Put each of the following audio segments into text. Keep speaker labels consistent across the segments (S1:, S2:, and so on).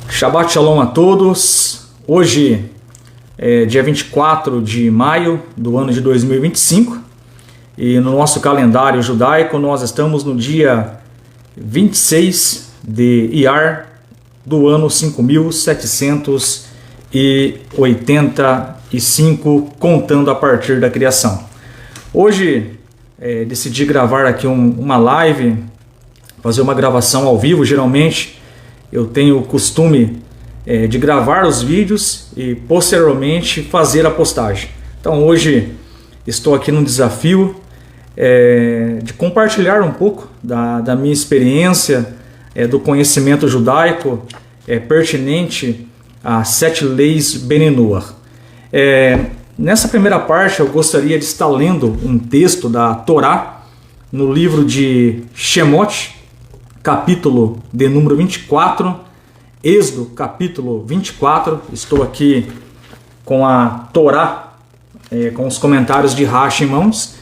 S1: Shabbat Shalom a todos. Hoje é dia 24 de maio do ano de 2025 e no nosso calendário judaico nós estamos no dia 26 de Iyar do ano 5785, contando a partir da criação. Hoje decidi gravar aqui uma live, fazer uma gravação ao vivo. Geralmente eu tenho o costume de gravar os vídeos e posteriormente fazer a postagem. Então hoje estou aqui num desafio de compartilhar um pouco da minha experiência, do conhecimento judaico pertinente às 7 leis Bnei Noach. Nessa primeira parte eu gostaria de estar lendo um texto da Torá no livro de Shemot, capítulo de número 24, Êxodo, capítulo 24. Estou aqui com a Torá, com os comentários de Rashi em mãos,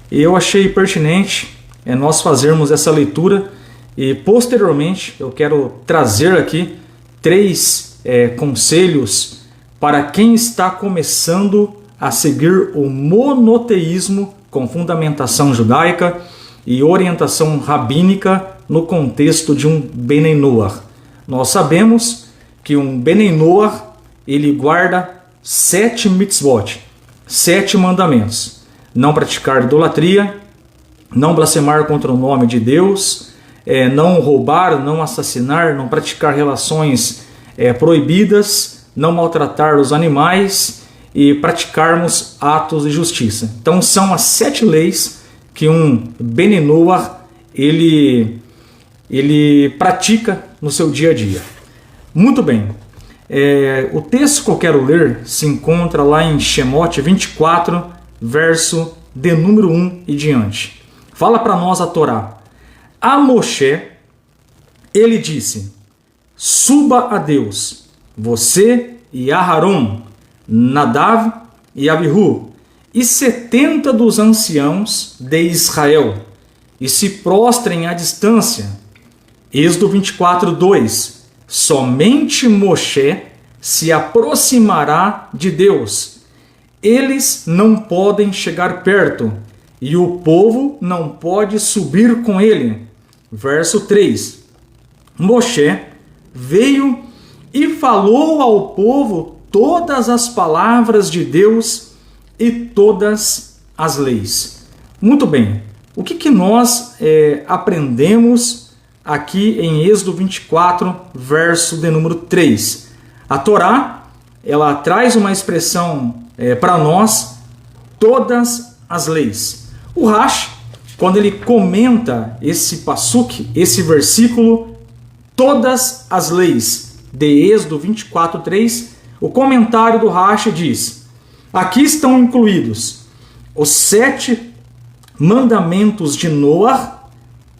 S1: e eu achei pertinente nós fazermos essa leitura, e posteriormente eu quero trazer aqui 3 conselhos para quem está começando a seguir o monoteísmo com fundamentação judaica e orientação rabínica no contexto de um Bnei Noach. Nós sabemos que um Bnei Noach ele guarda 7 mitzvot, 7 mandamentos: não praticar idolatria, não blasfemar contra o nome de Deus, não roubar, não assassinar, não praticar relações proibidas, não maltratar os animais e praticarmos atos de justiça. Então são as 7 leis que um Bnei Noach ele pratica no seu dia a dia. Muito bem, o texto que eu quero ler se encontra lá em Shemot 24, verso de número 1 e diante. Fala para nós a Torá. A Moshe, ele disse: suba a Deus, você e Aharon, Nadav e Abihu, e 70 dos anciãos de Israel, e se prostrem à distância. Êxodo 24, 2. Somente Moshe se aproximará de Deus. Eles não podem chegar perto, e o povo não pode subir com ele. Verso 3. Moshe veio e falou ao povo todas as palavras de Deus e todas as leis. Muito bem, o que nós aprendemos aqui em Êxodo 24, verso de número 3? A Torá, ela traz uma expressão para nós: todas as leis. O Rashi, quando ele comenta esse pasuk, esse versículo, todas as leis de Êxodo 24, 3, o comentário do Rashi diz: aqui estão incluídos os 7 mandamentos de Noach,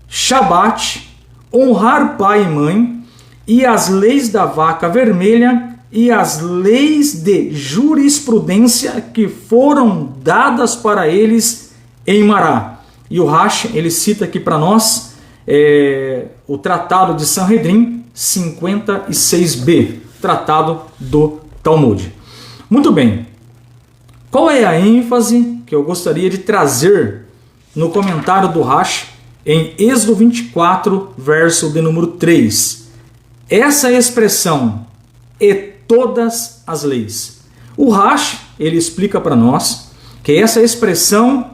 S1: Shabat, honrar pai e mãe, e as leis da vaca vermelha e as leis de jurisprudência que foram dadas para eles em Mará. E o Rashi, ele cita aqui para nós o Tratado de Sanhedrin 56b, Tratado do Talmud. Muito bem, qual é a ênfase que eu gostaria de trazer no comentário do Rashi em Êxodo 24, verso de número 3? Essa expressão, e todas as leis. O Rashi, ele explica para nós que essa expressão,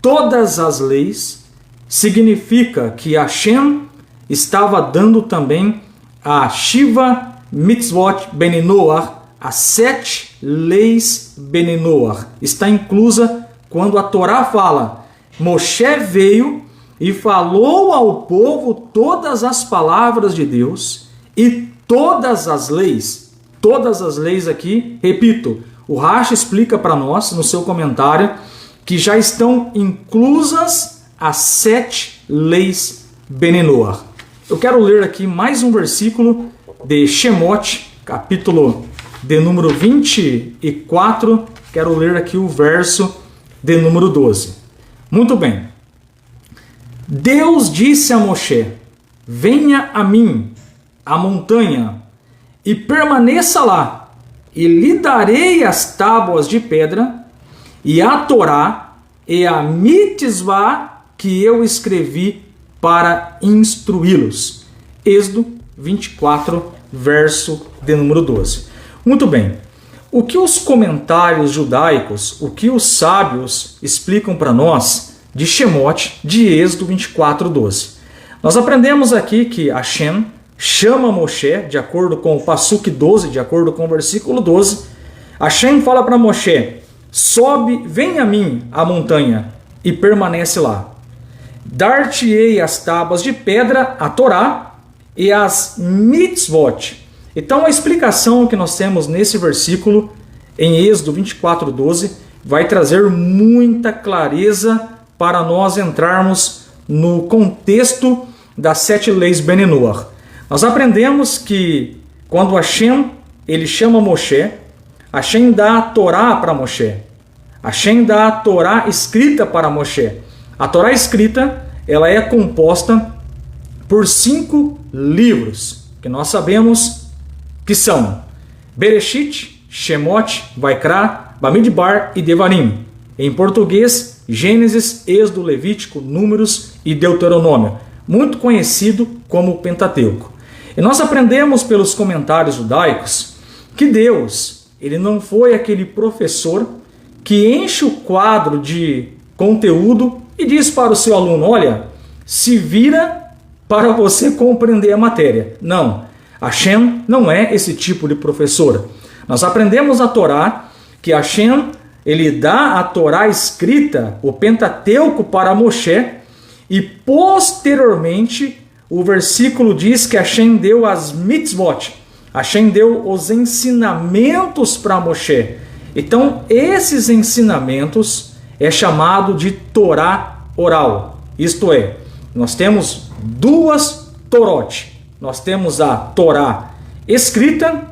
S1: todas as leis, significa que Hashem estava dando também a Shiva Mitzvot Bnei Noach, as 7 leis Bnei Noach. Está inclusa quando a Torá fala: Moshe veio e falou ao povo todas as palavras de Deus e todas as leis. Todas as leis aqui, repito, o Rashi explica para nós no seu comentário que já estão inclusas as 7 leis Bnei Noach. Eu quero ler aqui mais um versículo de Shemot, capítulo de número 24, quero ler aqui o verso de número 12. Muito bem. Deus disse a Moshe: venha a mim, a montanha, e permaneça lá, e lhe darei as tábuas de pedra, e a Torá, e a mitzvah que eu escrevi para instruí-los. Êxodo 24, verso de número 12. Muito bem. O que os comentários judaicos, o que os sábios explicam para nós de Shemot, de Êxodo 24, 12? Nós aprendemos aqui que Hashem chama Moshe, de acordo com o Passuque 12, de acordo com o versículo 12. Hashem fala para Moshe: sobe, vem a mim, a montanha, e permanece lá. Dar-te-ei as tábuas de pedra, a Torá, e as mitzvot. Então a explicação que nós temos nesse versículo, em Êxodo 24, 12, vai trazer muita clareza para nós entrarmos no contexto das 7 leis Ben Noach. Nós aprendemos que quando Hashem ele chama Moshe, Hashem dá a Torá para Moshe. Hashem dá a Torá escrita para Moshe. A Torá escrita ela é composta por 5 livros, que nós sabemos que são Bereshit, Shemot, Vaikra, Bamidbar e Devarim. Em português, Gênesis, Êxodo, Levítico, Números e Deuteronômio, muito conhecido como Pentateuco. E nós aprendemos pelos comentários judaicos que Deus, ele não foi aquele professor que enche o quadro de conteúdo e diz para o seu aluno: olha, se vira para você compreender a matéria. Não, Hashem não é esse tipo de professor. Nós aprendemos na Torá que Hashem ele dá a Torá escrita, o Pentateuco, para Moshe, e posteriormente o versículo diz que Hashem deu as mitzvot, Hashem deu os ensinamentos para Moshe. Então esses ensinamentos é chamado de Torá oral. Isto é, nós temos 2 Torot. Nós temos a Torá escrita,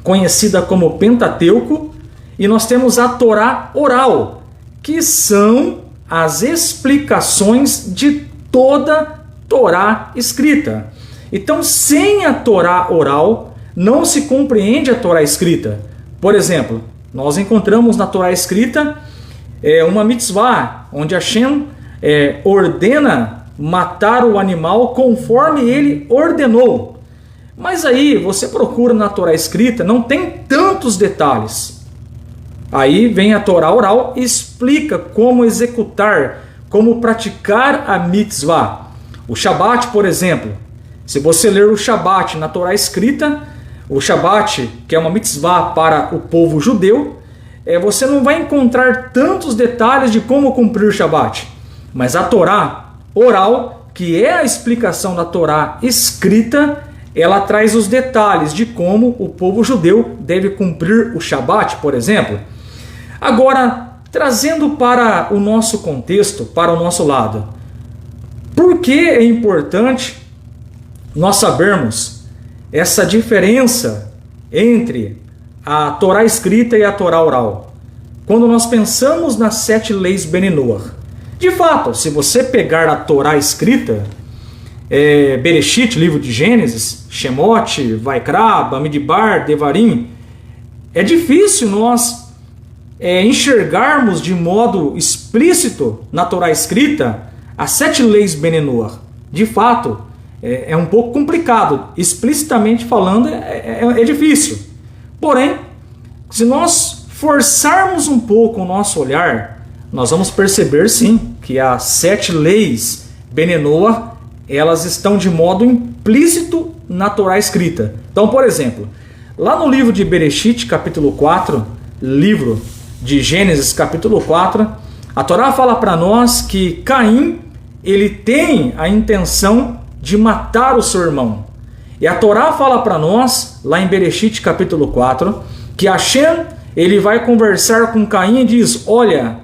S1: conhecida como Pentateuco, e nós temos a Torá oral, que são as explicações de toda Torá escrita. Então, sem a Torá oral, não se compreende a Torá escrita. Por exemplo, nós encontramos na Torá escrita uma mitzvah, onde Hashem ordena matar o animal conforme ele ordenou. Mas aí você procura na Torá escrita, não tem tantos detalhes. Aí vem a Torá oral e explica como executar, como praticar a mitzvah. O Shabat, por exemplo, se você ler o Shabat na Torá escrita, o Shabat, que é uma mitzvah para o povo judeu, você não vai encontrar tantos detalhes de como cumprir o Shabat. Mas a Torá oral, que é a explicação da Torá escrita, ela traz os detalhes de como o povo judeu deve cumprir o Shabat, por exemplo. Agora, trazendo para o nosso contexto, para o nosso lado, por que é importante nós sabermos essa diferença entre a Torá escrita e a Torá oral? Quando nós pensamos nas 7 leis Ben Noach, de fato, se você pegar a Torá escrita, Bereshit, livro de Gênesis, Shemot, Vaikra, Bamidbar, Devarim, é difícil nós enxergarmos de modo explícito na Torá escrita as 7 leis Ben Noach. De fato, é um pouco complicado. Explicitamente falando, é difícil. Porém, se nós forçarmos um pouco o nosso olhar, nós vamos perceber sim que as 7 leis Ben Noach, elas estão de modo implícito na Torá escrita. Então, por exemplo, lá no livro de Bereshit, capítulo 4, livro de Gênesis, capítulo 4, a Torá fala para nós que Caim, ele tem a intenção de matar o seu irmão. E a Torá fala para nós, lá em Bereshit, capítulo 4, que Hashem, ele vai conversar com Caim e diz: olha,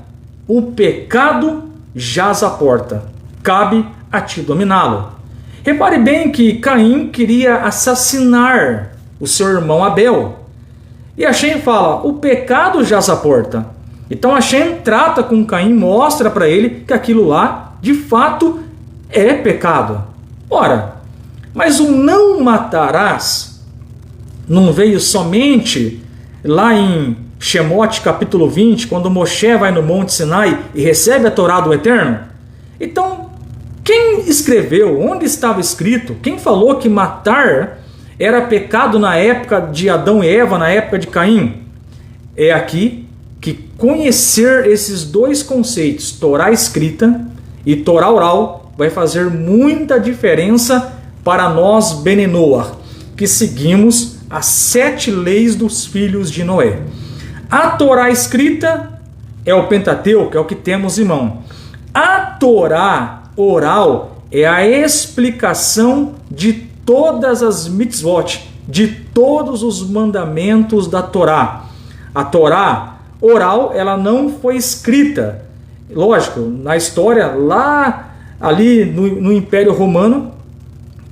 S1: o pecado jaz à porta, cabe a ti dominá-lo. Repare bem que Caim queria assassinar o seu irmão Abel. E Hashem fala: o pecado jaz à porta. Então Hashem trata com Caim, mostra para ele que aquilo lá, de fato, é pecado. Ora, Mas o não matarás não veio somente lá em Shemote capítulo 20, quando Moshe vai no Monte Sinai e recebe a Torá do Eterno? Então, quem escreveu? Onde estava escrito? Quem falou que matar era pecado na época de Adão e Eva, na época de Caim? É aqui que conhecer esses dois conceitos, Torá escrita e Torá oral, vai fazer muita diferença para nós, Bene Noach, que seguimos as 7 leis dos filhos de Noé. A Torá escrita é o Pentateuco, é o que temos em mão. A Torá oral é a explicação de todas as mitzvot, de todos os mandamentos da Torá. A Torá oral, ela não foi escrita. Lógico, na história, lá ali no Império Romano,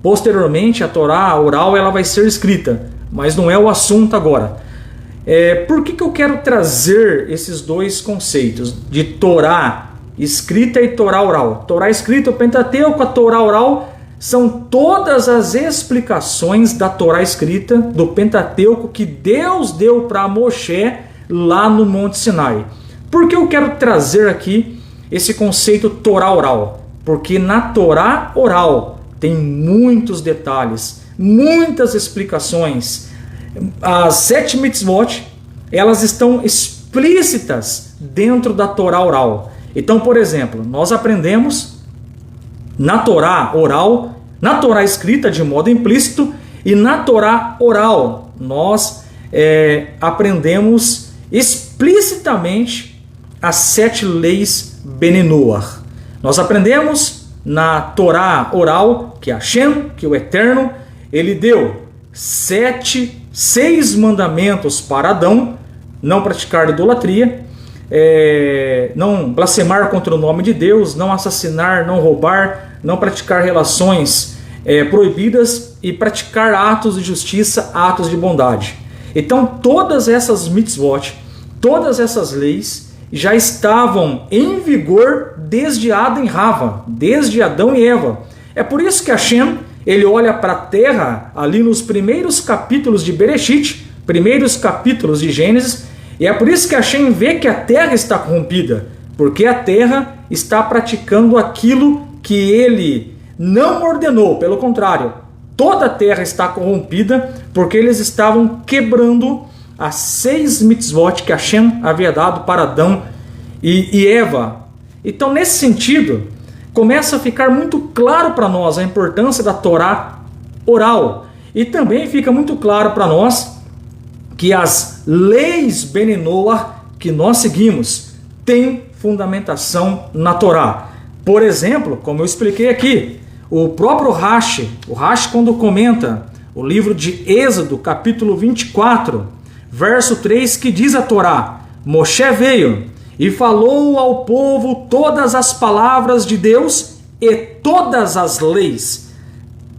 S1: posteriormente a Torá oral ela vai ser escrita, mas não é o assunto agora. Por que eu quero trazer esses dois conceitos de Torá escrita e Torá oral? Torá escrita, o Pentateuco, a Torá oral são todas as explicações da Torá escrita, do Pentateuco, que Deus deu para Moshe lá no Monte Sinai. Por que eu quero trazer aqui esse conceito Torá oral? Porque na Torá oral tem muitos detalhes, muitas explicações. As 7 mitzvot, elas estão explícitas dentro da Torá oral. Então, por exemplo, nós aprendemos na Torá oral, na Torá escrita de modo implícito e na Torá oral nós aprendemos explicitamente as 7 leis Bene Noach. Nós aprendemos na Torá oral que Hashem, que o Eterno, ele deu 6 mandamentos para Adão: não praticar idolatria, não blasfemar contra o nome de Deus, não assassinar, não roubar, não praticar relações proibidas e praticar atos de justiça, atos de bondade. Então todas essas mitzvot, todas essas leis já estavam em vigor desde Adão e Rava, desde Adão e Eva. É por isso que Hashem, ele olha para a terra ali nos primeiros capítulos de Bereshit, primeiros capítulos de Gênesis, e é por isso que Hashem vê que a terra está corrompida, porque a terra está praticando aquilo que ele não ordenou. Pelo contrário, toda a terra está corrompida porque eles estavam quebrando as 6 mitzvot que Hashem havia dado para Adão e Eva. Então, nesse sentido, começa a ficar muito claro para nós a importância da Torá oral. E também fica muito claro para nós que as leis Bene Noach que nós seguimos têm fundamentação na Torá. Por exemplo, como eu expliquei aqui, o próprio Rashi, quando comenta o livro de Êxodo, capítulo 24, verso 3, que diz a Torá: Moshe veio e falou ao povo todas as palavras de Deus e todas as leis.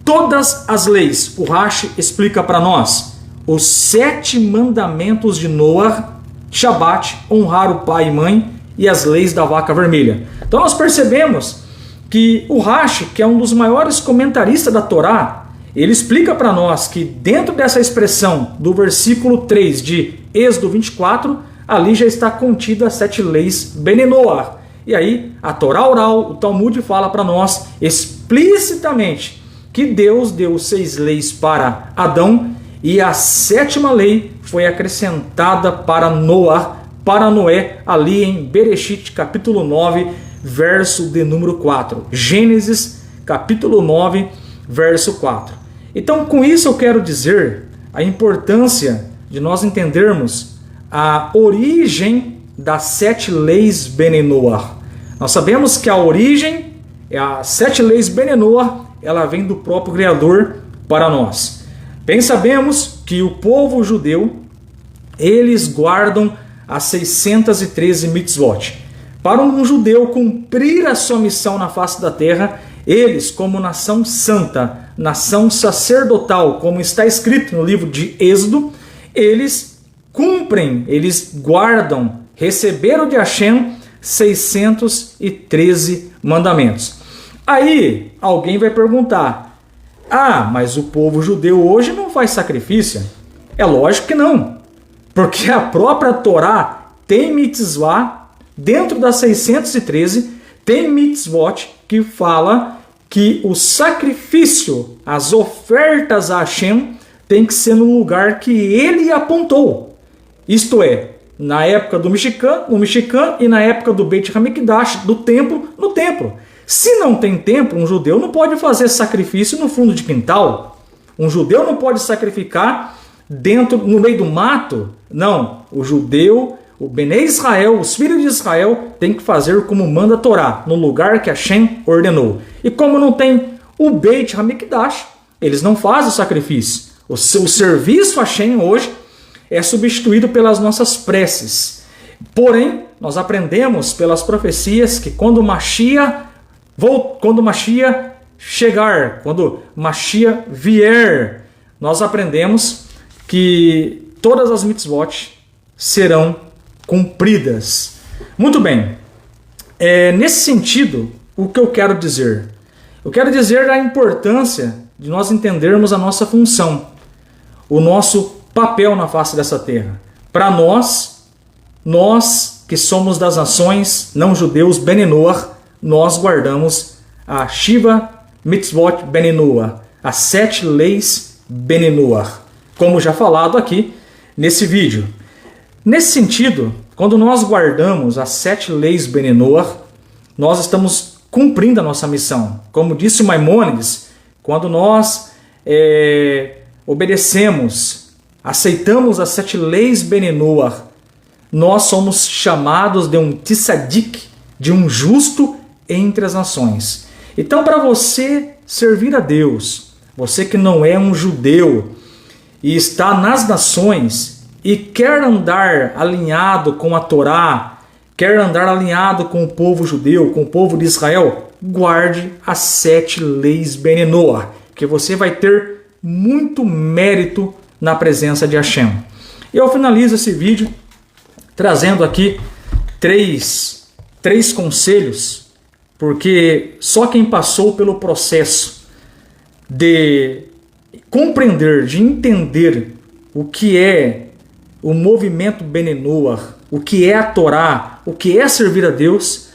S1: Todas as leis. O Rashi explica para nós os 7 mandamentos de Noach, Shabat, honrar o pai e mãe, e as leis da vaca vermelha. Então nós percebemos que o Rashi, que é um dos maiores comentaristas da Torá, ele explica para nós que dentro dessa expressão do versículo 3 de Êxodo 24, ali já está contida as 7 leis Bene Noach. E aí a Torá oral, o Talmud fala para nós explicitamente que Deus deu 6 leis para Adão e a 7ª lei foi acrescentada para Noach, para Noé, ali em Bereshit, capítulo 9, verso de número 4. Gênesis, capítulo 9, verso 4. Então, com isso eu quero dizer a importância de nós entendermos a origem das 7 leis Bene Noach. Nós sabemos que a origem, as 7 leis Bene Noach, ela vem do próprio Criador para nós. Bem sabemos que o povo judeu, eles guardam as 613 mitzvot. Para um judeu cumprir a sua missão na face da terra, eles, como nação santa, nação sacerdotal, como está escrito no livro de Êxodo, eles cumprem, eles guardam, receberam de Hashem 613 mandamentos. Aí alguém vai perguntar: Ah, mas o povo judeu hoje não faz sacrifício? É lógico que não, porque a própria Torá tem mitzvah, dentro das 613, tem mitzvot que fala que o sacrifício, as ofertas a Hashem, tem que ser no lugar que ele apontou. Isto é, na época do Mishkan, no Mishkan, e na época do Beit HaMikdash, do templo, no templo. Se não tem templo, um judeu não pode fazer sacrifício no fundo de quintal. Um judeu não pode sacrificar no meio do mato. Não, o judeu, o Benei Israel, os filhos de Israel, tem que fazer como manda a Torá, no lugar que Hashem ordenou. E como não tem o Beit HaMikdash, eles não fazem o sacrifício. O serviço a Hashem hoje é substituído pelas nossas preces. Porém, nós aprendemos pelas profecias que quando Mashiach chegar, quando Mashiach vier, nós aprendemos que todas as mitzvot serão cumpridas. Muito bem. Nesse sentido, o que eu quero dizer? Eu quero dizer a importância de nós entendermos a nossa função, o nosso papel na face dessa terra. Para nós que somos das nações não judeus Bnei Noach, nós guardamos a Shiva Mitzvot Bnei Noach, as 7 leis Bnei Noach, como já falado aqui nesse vídeo. Nesse sentido, quando nós guardamos as 7 leis Bnei Noach, nós estamos cumprindo a nossa missão. Como disse Maimônides, quando nós obedecemos, aceitamos as 7 leis Bnei Noach, nós somos chamados de um tzadik, de um justo entre as nações. Então, para você servir a Deus, você que não é um judeu e está nas nações e quer andar alinhado com a Torá, quer andar alinhado com o povo judeu, com o povo de Israel, guarde as 7 leis Bnei Noach, que você vai ter muito mérito na presença de Hashem. Eu finalizo esse vídeo trazendo aqui três conselhos, porque só quem passou pelo processo de compreender, de entender o que é o movimento Bnei Noach, o que é a Torá, o que é servir a Deus,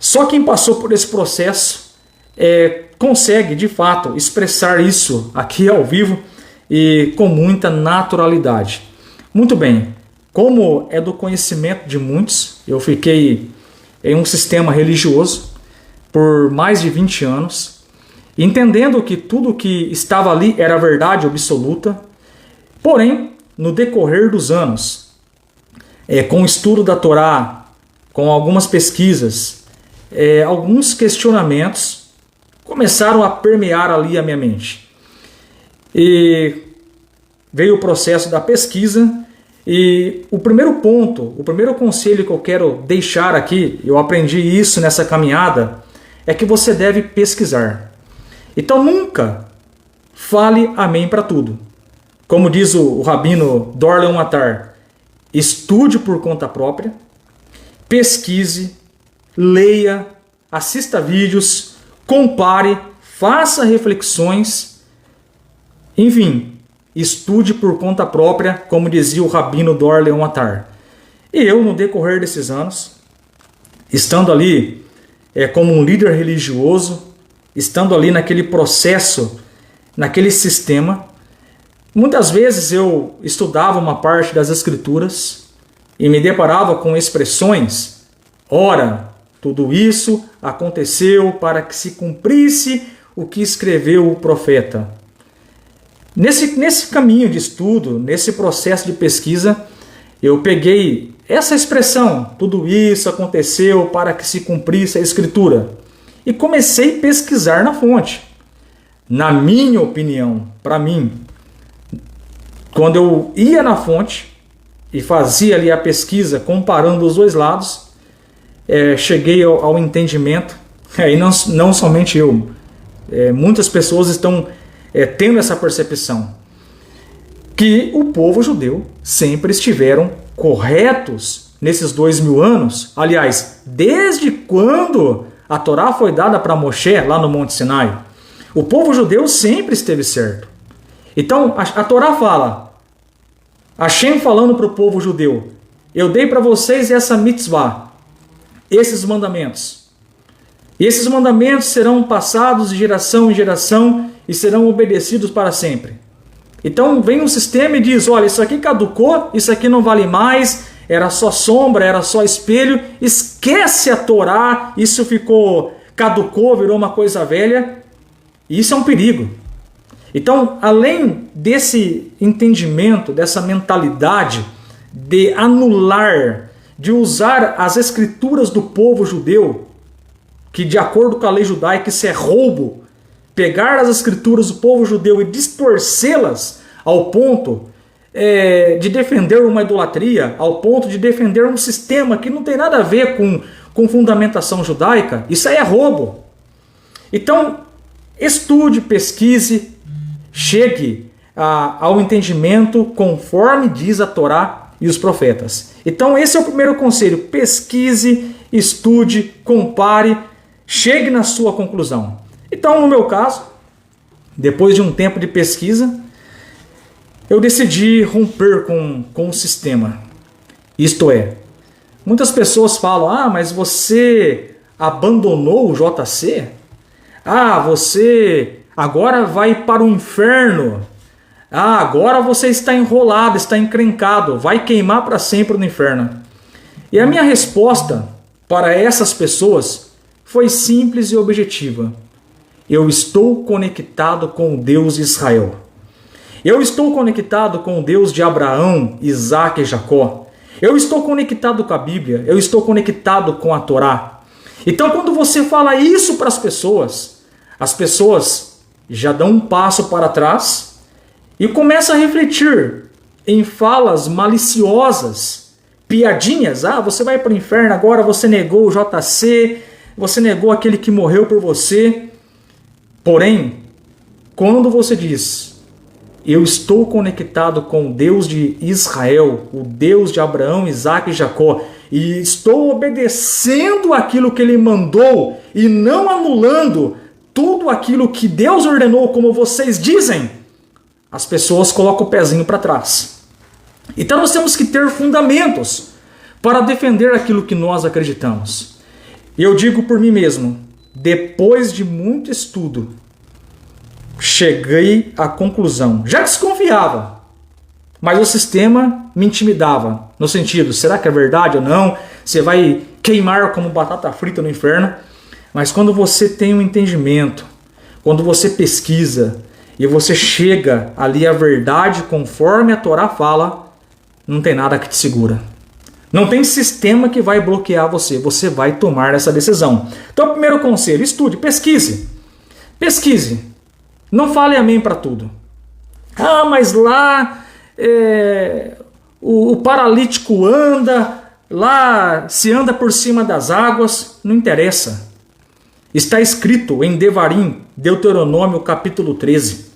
S1: só quem passou por esse processo consegue, de fato, expressar isso aqui ao vivo e com muita naturalidade. Muito bem, como é do conhecimento de muitos, eu fiquei em um sistema religioso por mais de 20 anos, entendendo que tudo que estava ali era verdade absoluta. Porém, no decorrer dos anos, com o estudo da Torá, com algumas pesquisas, alguns questionamentos começaram a permear ali a minha mente. E veio o processo da pesquisa. E o primeiro ponto, o primeiro conselho que eu quero deixar aqui, eu aprendi isso nessa caminhada, é que você deve pesquisar. Então nunca fale amém para tudo. Como diz o rabino Dor Leon Attar, estude por conta própria, pesquise, leia, assista vídeos, compare, faça reflexões, enfim, estude por conta própria, como dizia o rabino Dor Leon Attar. E eu, no decorrer desses anos, estando ali como um líder religioso, estando ali naquele processo, naquele sistema, muitas vezes eu estudava uma parte das Escrituras e me deparava com expressões: ora, tudo isso aconteceu para que se cumprisse o que escreveu o profeta. Nesse caminho de estudo, nesse processo de pesquisa, eu peguei essa expressão, tudo isso aconteceu para que se cumprisse a Escritura, e comecei a pesquisar na fonte. Na minha opinião, para mim, quando eu ia na fonte e fazia ali a pesquisa comparando os dois lados, cheguei ao entendimento, e não somente eu, muitas pessoas estão tendo essa percepção, que o povo judeu sempre estiveram corretos nesses 2000 anos. Aliás, desde quando a Torá foi dada para Moshe lá no Monte Sinai, O povo judeu sempre esteve certo. Então, a Torá fala, Hashem falando para o povo judeu, eu dei para vocês essa mitzvah, esses mandamentos. E esses mandamentos serão passados de geração em geração e serão obedecidos para sempre. Então vem um sistema e diz, olha, isso aqui caducou, isso aqui não vale mais, era só sombra, era só espelho, esquece a Torá, isso caducou, virou uma coisa velha. E isso é um perigo. Então, além desse entendimento, dessa mentalidade de anular, de usar as escrituras do povo judeu, que de acordo com a lei judaica isso é roubo, pegar as escrituras do povo judeu e distorcê-las ao ponto de defender uma idolatria, ao ponto de defender um sistema que não tem nada a ver com fundamentação judaica, isso aí é roubo. Então, estude, pesquise, chegue ao entendimento conforme diz a Torá e os profetas. Então esse é o primeiro conselho, pesquise, estude, compare, chegue na sua conclusão. Então no meu caso, depois de um tempo de pesquisa, eu decidi romper com o sistema. Isto é, muitas pessoas falam, mas você abandonou o JC? Você agora vai para o inferno. Agora você está enrolado, está encrencado, vai queimar para sempre no inferno. E a minha resposta para essas pessoas foi simples e objetiva. Eu estou conectado com o Deus de Israel. Eu estou conectado com o Deus de Abraão, Isaac e Jacó. Eu estou conectado com a Bíblia. Eu estou conectado com a Torá. Então quando você fala isso para as pessoas já dão um passo para trás e começam a refletir em falas maliciosas, piadinhas. Você vai para o inferno agora, você negou o JC, você negou aquele que morreu por você. Porém, quando você diz, eu estou conectado com o Deus de Israel, o Deus de Abraão, Isaac e Jacó, e estou obedecendo aquilo que ele mandou e não anulando tudo aquilo que Deus ordenou, como vocês dizem, as pessoas colocam o pezinho para trás. Então nós temos que ter fundamentos para defender aquilo que nós acreditamos. Eu digo por mim mesmo, depois de muito estudo, cheguei à conclusão. Já desconfiava, mas o sistema me intimidava. No sentido, será que é verdade ou não? Você vai queimar como batata frita no inferno? Mas quando você tem um entendimento, quando você pesquisa e você chega ali à verdade conforme a Torá fala, não tem nada que te segura. Não tem sistema que vai bloquear você. Você vai tomar essa decisão. Então, primeiro conselho, estude, pesquise. Pesquise. Não fale amém para tudo. Mas lá o paralítico anda, lá se anda por cima das águas, não interessa. Está escrito em Devarim, Deuteronômio capítulo 13.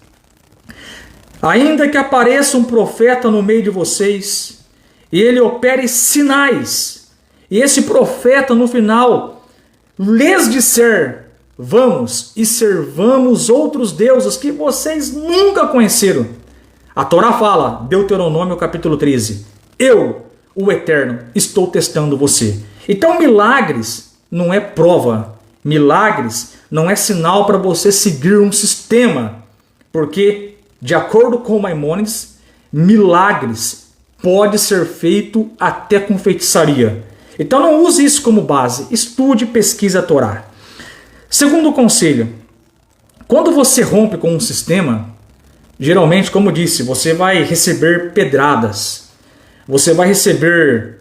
S1: Ainda que apareça um profeta no meio de vocês, e ele opere sinais, e esse profeta no final lhes disser, vamos e servamos outros deuses que vocês nunca conheceram. A Torá fala, Deuteronômio capítulo 13, eu, o Eterno, estou testando você. Então milagres não é prova, milagres não é sinal para você seguir um sistema, porque de acordo com Maimônides, milagres pode ser feito até com feitiçaria. Então não use isso como base, estude e pesquise a Torá. Segundo conselho, quando você rompe com um sistema, geralmente, como eu disse, você vai receber pedradas, você vai receber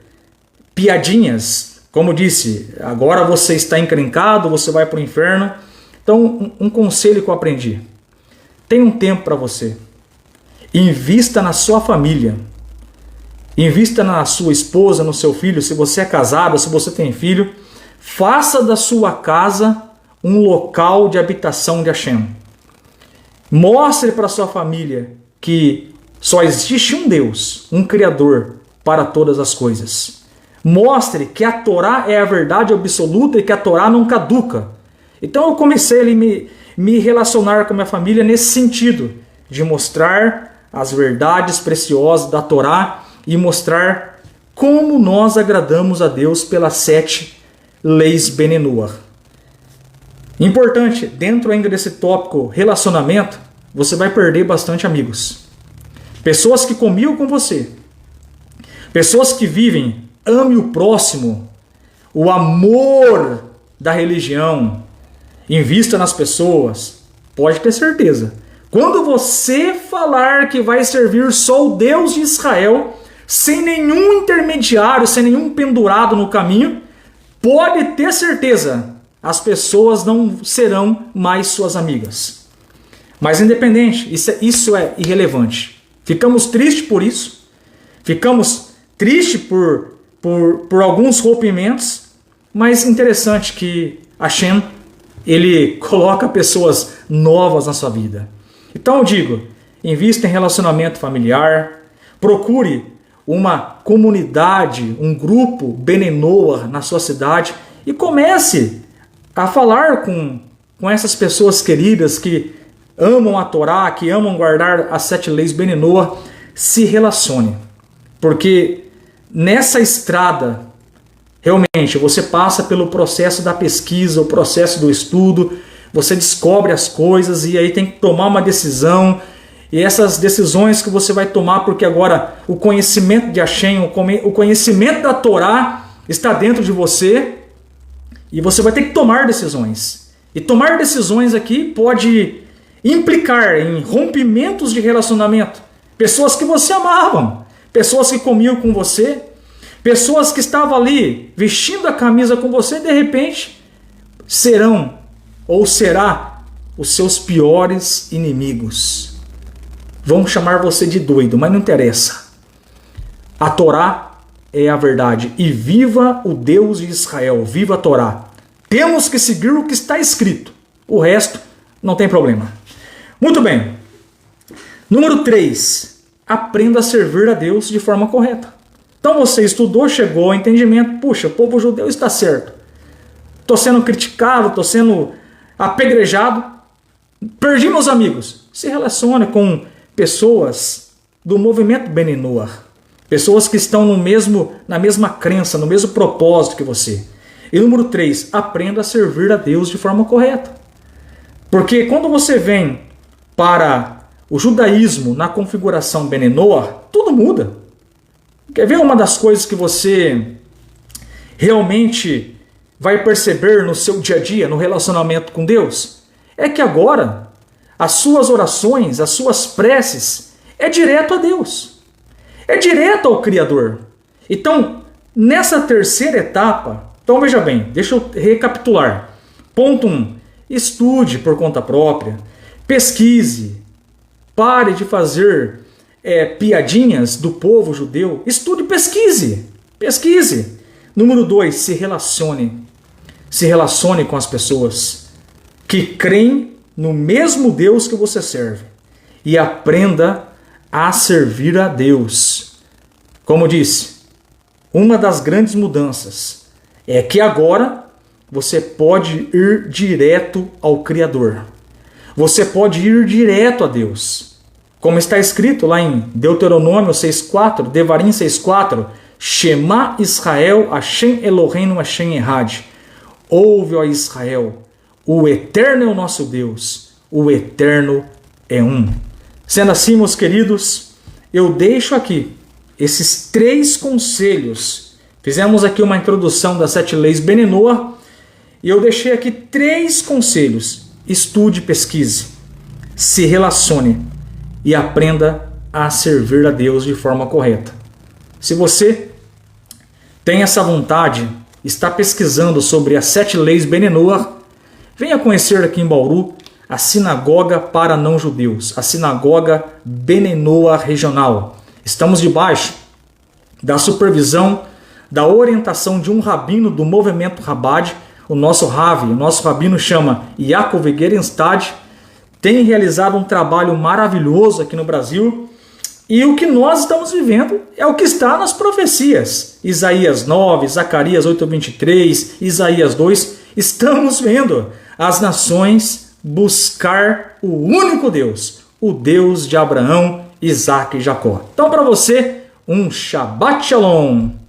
S1: piadinhas, como eu disse, agora você está encrencado, você vai para o inferno. Então, um conselho que eu aprendi, tenha um tempo para você, invista na sua família, invista na sua esposa, no seu filho, se você é casado, se você tem filho, faça da sua casa um local de habitação de Hashem. Mostre para sua família que só existe um Deus, um Criador para todas as coisas. Mostre que a Torá é a verdade absoluta e que a Torá não caduca. Então eu comecei a me relacionar com a minha família nesse sentido, de mostrar as verdades preciosas da Torá e mostrar como nós agradamos a Deus pelas 7 leis Benenuar. Importante, dentro ainda desse tópico relacionamento, você vai perder bastante amigos. Pessoas que comiam com você. Pessoas que vivem, ame o próximo, o amor da religião, invista nas pessoas. Pode ter certeza. Quando você falar que vai servir só o Deus de Israel, sem nenhum intermediário, sem nenhum pendurado no caminho, pode ter certeza, as pessoas não serão mais suas amigas. Mas independente, isso é irrelevante. Ficamos tristes por isso, ficamos tristes por alguns rompimentos, mas interessante que Hashem, ele coloca pessoas novas na sua vida. Então eu digo, invista em relacionamento familiar, procure uma comunidade, um grupo Benenuar na sua cidade e comece a falar com essas pessoas queridas que amam a Torá, que amam guardar as 7 leis Benenuar. Se relacione, porque nessa estrada realmente você passa pelo processo da pesquisa, o processo do estudo, você descobre as coisas e aí tem que tomar uma decisão. E essas decisões que você vai tomar, porque agora o conhecimento de Hashem, o conhecimento da Torá está dentro de você, e você vai ter que tomar decisões. E tomar decisões aqui pode implicar em rompimentos de relacionamento. Pessoas que você amava, pessoas que comiam com você, pessoas que estavam ali vestindo a camisa com você, de repente serão ou será os seus piores inimigos. Vão chamar você de doido, mas não interessa. A Torá é a verdade. E viva o Deus de Israel, viva a Torá. Temos que seguir o que está escrito. O resto não tem problema. Muito bem. Número 3. Aprenda a servir a Deus de forma correta. Então você estudou, chegou ao entendimento. Puxa, o povo judeu está certo. Estou sendo criticado, estou sendo apedrejado. Perdi meus amigos. Se relacione com pessoas do movimento Benenuar, pessoas que estão na mesma crença, no mesmo propósito que você. E número 3, aprenda a servir a Deus de forma correta. Porque quando você vem para o judaísmo na configuração Benenuar, tudo muda. Quer ver uma das coisas que você realmente vai perceber no seu dia a dia, no relacionamento com Deus? É que agora as suas orações, as suas preces, é direto a Deus. É direto ao Criador. Então, nessa terceira etapa, então veja bem, deixa eu recapitular. Ponto 1. Estude por conta própria. Pesquise. Pare de fazer piadinhas do povo judeu. Estude e pesquise. Pesquise. Número 2. Se relacione. Se relacione com as pessoas que creem no mesmo Deus que você serve, e aprenda a servir a Deus. Como disse, uma das grandes mudanças é que agora você pode ir direto ao Criador. Você pode ir direto a Deus. Como está escrito lá em Deuteronômio 6.4, Devarim 6.4, Shema Israel, Hashem Eloheinu, Hashem Echad. Ouve, ó Israel, o Eterno é o nosso Deus, o Eterno é um. Sendo assim, meus queridos, eu deixo aqui esses 3 conselhos. Fizemos aqui uma introdução das 7 leis Benenuar e eu deixei aqui 3 conselhos. Estude, pesquise, se relacione e aprenda a servir a Deus de forma correta. Se você tem essa vontade, está pesquisando sobre as 7 leis Benenuar, venha conhecer aqui em Bauru a Sinagoga para Não-Judeus, a Sinagoga Benenuar Regional. Estamos debaixo da supervisão, da orientação de um rabino do movimento Chabad, o nosso rabino chama Yaakov Gerenstad, tem realizado um trabalho maravilhoso aqui no Brasil, e o que nós estamos vivendo é o que está nas profecias. Isaías 9, Zacarias 8:23, Isaías 2, estamos vendo as nações buscar o único Deus, o Deus de Abraão, Isaac e Jacó. Então, para você, um Shabbat Shalom!